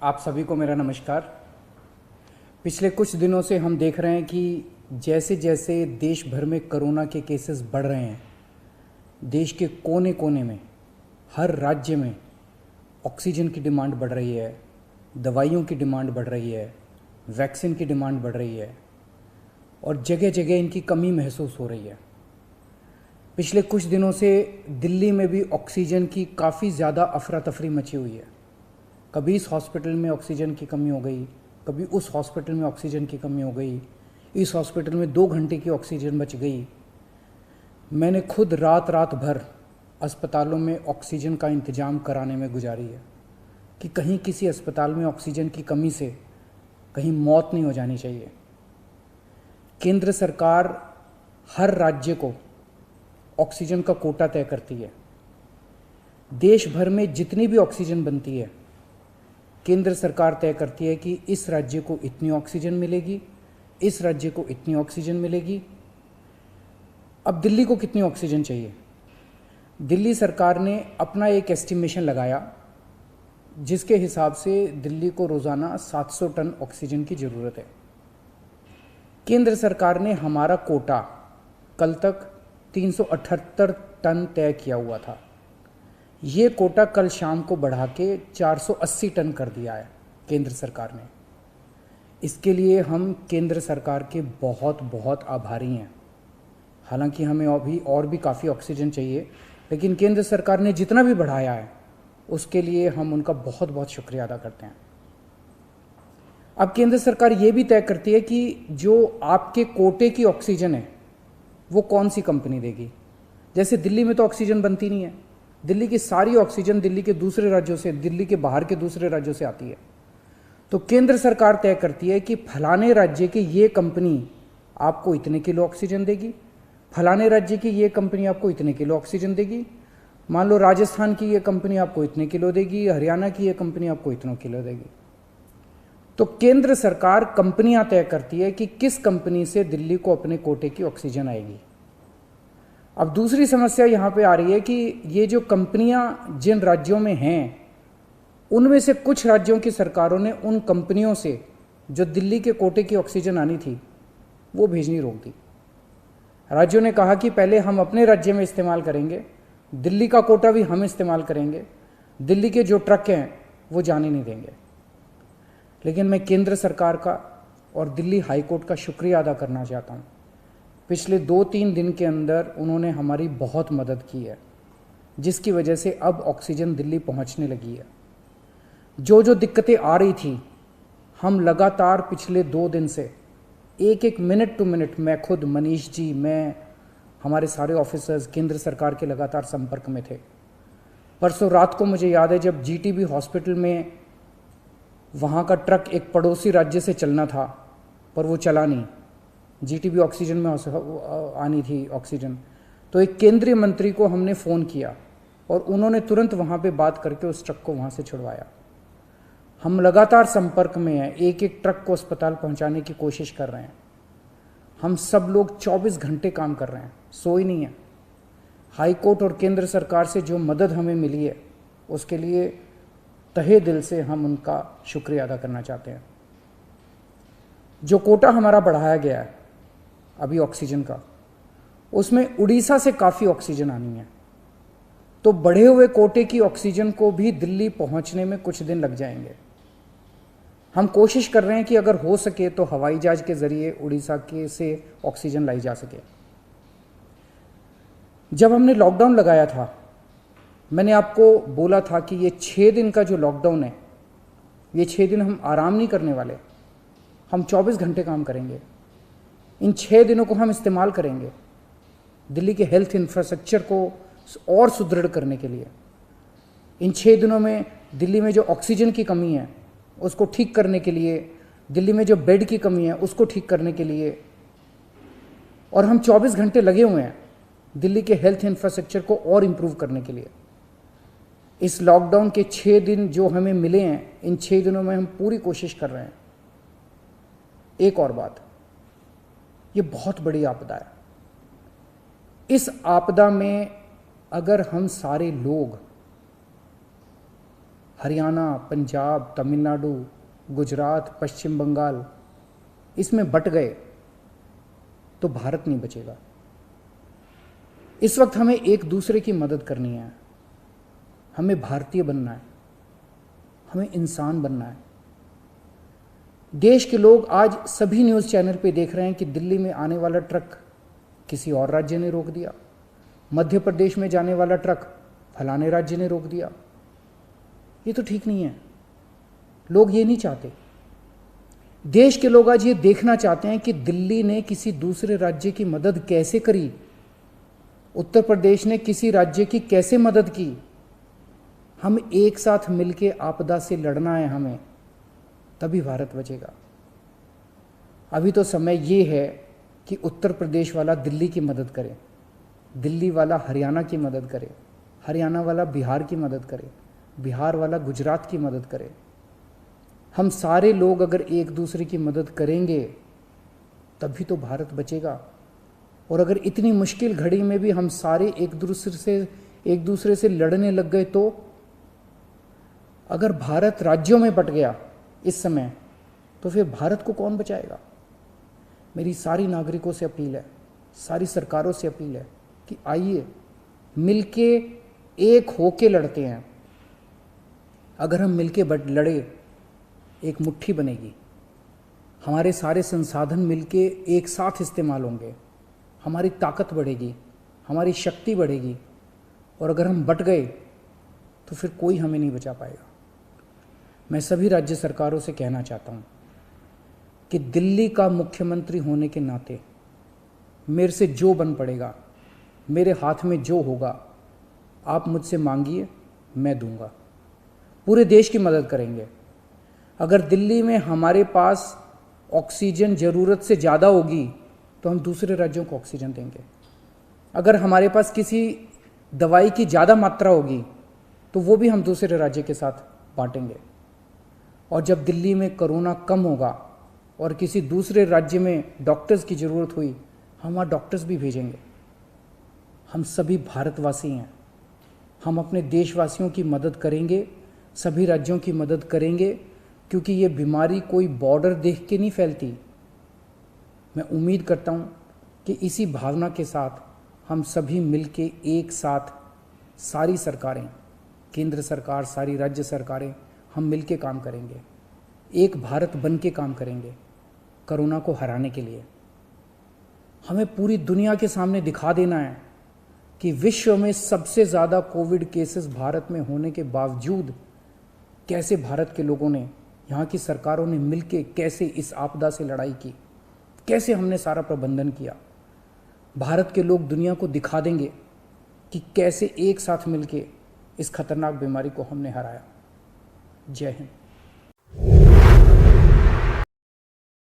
आप सभी को मेरा नमस्कार। पिछले कुछ दिनों से हम देख रहे हैं कि जैसे जैसे देश भर में कोरोना के केसेस बढ़ रहे हैं, देश के कोने कोने में, हर राज्य में ऑक्सीजन की डिमांड बढ़ रही है, दवाइयों की डिमांड बढ़ रही है, वैक्सीन की डिमांड बढ़ रही है और जगह जगह इनकी कमी महसूस हो रही है। पिछले कुछ दिनों से दिल्ली में भी ऑक्सीजन की काफ़ी ज़्यादा अफरा तफरी मची हुई है। कभी इस हॉस्पिटल में ऑक्सीजन की कमी हो गई, कभी उस हॉस्पिटल में ऑक्सीजन की कमी हो गई, इस हॉस्पिटल में 2 घंटे की ऑक्सीजन बच गई। मैंने खुद रात रात भर अस्पतालों में ऑक्सीजन का इंतज़ाम कराने में गुजारी है कि कहीं किसी अस्पताल में ऑक्सीजन की कमी से कहीं मौत नहीं हो जानी चाहिए। केंद्र सरकार हर राज्य को ऑक्सीजन का कोटा तय करती है। देश भर में जितनी भी ऑक्सीजन बनती है, केंद्र सरकार तय करती है कि इस राज्य को इतनी ऑक्सीजन मिलेगी, इस राज्य को इतनी ऑक्सीजन मिलेगी। अब दिल्ली को कितनी ऑक्सीजन चाहिए? दिल्ली सरकार ने अपना एक एस्टिमेशन लगाया जिसके हिसाब से दिल्ली को रोज़ाना 700 टन ऑक्सीजन की ज़रूरत है। केंद्र सरकार ने हमारा कोटा कल तक 378 टन तय किया हुआ था। ये कोटा कल शाम को बढ़ा के 480 टन कर दिया है केंद्र सरकार ने। इसके लिए हम केंद्र सरकार के बहुत बहुत आभारी हैं। हालांकि हमें अभी और भी काफ़ी ऑक्सीजन चाहिए, लेकिन केंद्र सरकार ने जितना भी बढ़ाया है उसके लिए हम उनका बहुत बहुत शुक्रिया अदा करते हैं। अब केंद्र सरकार ये भी तय करती है कि जो आपके कोटे की ऑक्सीजन है वो कौन सी कंपनी देगी। जैसे दिल्ली में तो ऑक्सीजन बनती नहीं है, दिल्ली की सारी ऑक्सीजन दिल्ली के दूसरे राज्यों से, दिल्ली के बाहर के दूसरे राज्यों से आती है। तो केंद्र सरकार तय करती है कि फलाने राज्य की ये कंपनी आपको इतने किलो ऑक्सीजन देगी, फलाने राज्य की ये कंपनी आपको इतने किलो ऑक्सीजन देगी। मान लो राजस्थान की ये कंपनी आपको इतने किलो देगी, हरियाणा की ये कंपनी आपको इतने किलो देगी। तो केंद्र सरकार कंपनियां तय करती है कि किस कंपनी से दिल्ली को अपने कोटे की ऑक्सीजन आएगी। अब दूसरी समस्या यहाँ पे आ रही है कि ये जो कंपनियां जिन राज्यों में हैं, उनमें से कुछ राज्यों की सरकारों ने उन कंपनियों से जो दिल्ली के कोटे की ऑक्सीजन आनी थी वो भेजनी रोक दी। राज्यों ने कहा कि पहले हम अपने राज्य में इस्तेमाल करेंगे, दिल्ली का कोटा भी हम इस्तेमाल करेंगे, दिल्ली के जो ट्रक हैं वो जाने नहीं देंगे। लेकिन मैं केंद्र सरकार का और दिल्ली हाई कोर्ट का शुक्रिया अदा करना चाहता हूँ। पिछले 2-3 दिन के अंदर उन्होंने हमारी बहुत मदद की है, जिसकी वजह से अब ऑक्सीजन दिल्ली पहुँचने लगी है। जो जो दिक्कतें आ रही थी, हम लगातार पिछले 2 दिन से एक मिनट टू मिनट, मैं खुद, मनीष जी, मैं, हमारे सारे ऑफिसर्स केंद्र सरकार के लगातार संपर्क में थे। परसों रात को मुझे याद है जब जीटीबी हॉस्पिटल में वहाँ का ट्रक एक पड़ोसी राज्य से चलना था पर वो चला नहीं, जीटीबी ऑक्सीजन में आनी थी ऑक्सीजन, तो एक केंद्रीय मंत्री को हमने फ़ोन किया और उन्होंने तुरंत वहाँ पे बात करके उस ट्रक को वहाँ से छुड़वाया। हम लगातार संपर्क में हैं, एक ट्रक को अस्पताल पहुँचाने की कोशिश कर रहे हैं। हम सब लोग 24 घंटे काम कर रहे हैं, सोई नहीं है। हाई कोर्ट और केंद्र सरकार से जो मदद हमें मिली है उसके लिए तहे दिल से हम उनका शुक्रिया अदा करना चाहते हैं। जो कोटा हमारा बढ़ाया गया है अभी ऑक्सीजन का, उसमें उड़ीसा से काफ़ी ऑक्सीजन आनी है, तो बढ़े हुए कोटे की ऑक्सीजन को भी दिल्ली पहुंचने में कुछ दिन लग जाएंगे। हम कोशिश कर रहे हैं कि अगर हो सके तो हवाई जहाज के ज़रिए उड़ीसा के से ऑक्सीजन लाई जा सके। जब हमने लॉकडाउन लगाया था, मैंने आपको बोला था कि ये 6 दिन का जो लॉकडाउन है, ये 6 दिन हम आराम नहीं करने वाले, हम 24 घंटे काम करेंगे। इन 6 दिनों को हम इस्तेमाल करेंगे दिल्ली के हेल्थ इंफ्रास्ट्रक्चर को और सुदृढ़ करने के लिए। इन 6 दिनों में दिल्ली में जो ऑक्सीजन की कमी है उसको ठीक करने के लिए, दिल्ली में जो बेड की कमी है उसको ठीक करने के लिए, और हम 24 घंटे लगे हुए हैं दिल्ली के हेल्थ इंफ्रास्ट्रक्चर को और इम्प्रूव करने के लिए। इस लॉकडाउन के 6 दिन जो हमें मिले हैं, इन 6 दिनों में हम पूरी कोशिश कर रहे हैं। एक और बात, ये बहुत बड़ी आपदा है। इस आपदा में अगर हम सारे लोग हरियाणा, पंजाब, तमिलनाडु, गुजरात, पश्चिम बंगाल इसमें बट गए तो भारत नहीं बचेगा। इस वक्त हमें एक दूसरे की मदद करनी है, हमें भारतीय बनना है, हमें इंसान बनना है। देश के लोग आज सभी न्यूज़ चैनल पे देख रहे हैं कि दिल्ली में आने वाला ट्रक किसी और राज्य ने रोक दिया, मध्य प्रदेश में जाने वाला ट्रक फलाने राज्य ने रोक दिया। ये तो ठीक नहीं है, लोग ये नहीं चाहते। देश के लोग आज ये देखना चाहते हैं कि दिल्ली ने किसी दूसरे राज्य की मदद कैसे करी, उत्तर प्रदेश ने किसी राज्य की कैसे मदद की। हम एक साथ मिलके आपदा से लड़ना है हमें, तभी भारत बचेगा। अभी तो समय ये है कि उत्तर प्रदेश वाला दिल्ली की मदद करे, दिल्ली वाला हरियाणा की मदद करे, हरियाणा वाला बिहार की मदद करे, बिहार वाला गुजरात की मदद करे। हम सारे लोग अगर एक दूसरे की मदद करेंगे तभी तो भारत बचेगा। और अगर इतनी मुश्किल घड़ी में भी हम सारे एक दूसरे से लड़ने लग गए तो अगर भारत राज्यों में बट गया इस समय तो फिर भारत को कौन बचाएगा। मेरी सारी नागरिकों से अपील है, सारी सरकारों से अपील है कि आइए मिलके एक होके लड़ते हैं। अगर हम मिलके लड़े एक मुट्ठी बनेगी, हमारे सारे संसाधन मिलके एक साथ इस्तेमाल होंगे, हमारी ताकत बढ़ेगी, हमारी शक्ति बढ़ेगी। और अगर हम बट गए तो फिर कोई हमें नहीं बचा पाएगा। मैं सभी राज्य सरकारों से कहना चाहता हूँ कि दिल्ली का मुख्यमंत्री होने के नाते मेरे से जो बन पड़ेगा, मेरे हाथ में जो होगा, आप मुझसे मांगिए, मैं दूंगा। पूरे देश की मदद करेंगे। अगर दिल्ली में हमारे पास ऑक्सीजन ज़रूरत से ज़्यादा होगी तो हम दूसरे राज्यों को ऑक्सीजन देंगे। अगर हमारे पास किसी दवाई की ज़्यादा मात्रा होगी तो वो भी हम दूसरे राज्य के साथ बांटेंगे। और जब दिल्ली में कोरोना कम होगा और किसी दूसरे राज्य में डॉक्टर्स की ज़रूरत हुई, हम वहाँ डॉक्टर्स भी भेजेंगे। हम सभी भारतवासी हैं, हम अपने देशवासियों की मदद करेंगे, सभी राज्यों की मदद करेंगे, क्योंकि ये बीमारी कोई बॉर्डर देख के नहीं फैलती। मैं उम्मीद करता हूँ कि इसी भावना के साथ हम सभी मिलके एक साथ, सारी सरकारें, केंद्र सरकार, सारी राज्य सरकारें, हम मिलके काम करेंगे, एक भारत बन के काम करेंगे कोरोना को हराने के लिए। हमें पूरी दुनिया के सामने दिखा देना है कि विश्व में सबसे ज़्यादा कोविड केसेस भारत में होने के बावजूद कैसे भारत के लोगों ने, यहाँ की सरकारों ने मिलके कैसे इस आपदा से लड़ाई की, कैसे हमने सारा प्रबंधन किया। भारत के लोग दुनिया को दिखा देंगे कि कैसे एक साथ मिलके इस खतरनाक बीमारी को हमने हराया। जय हिंद।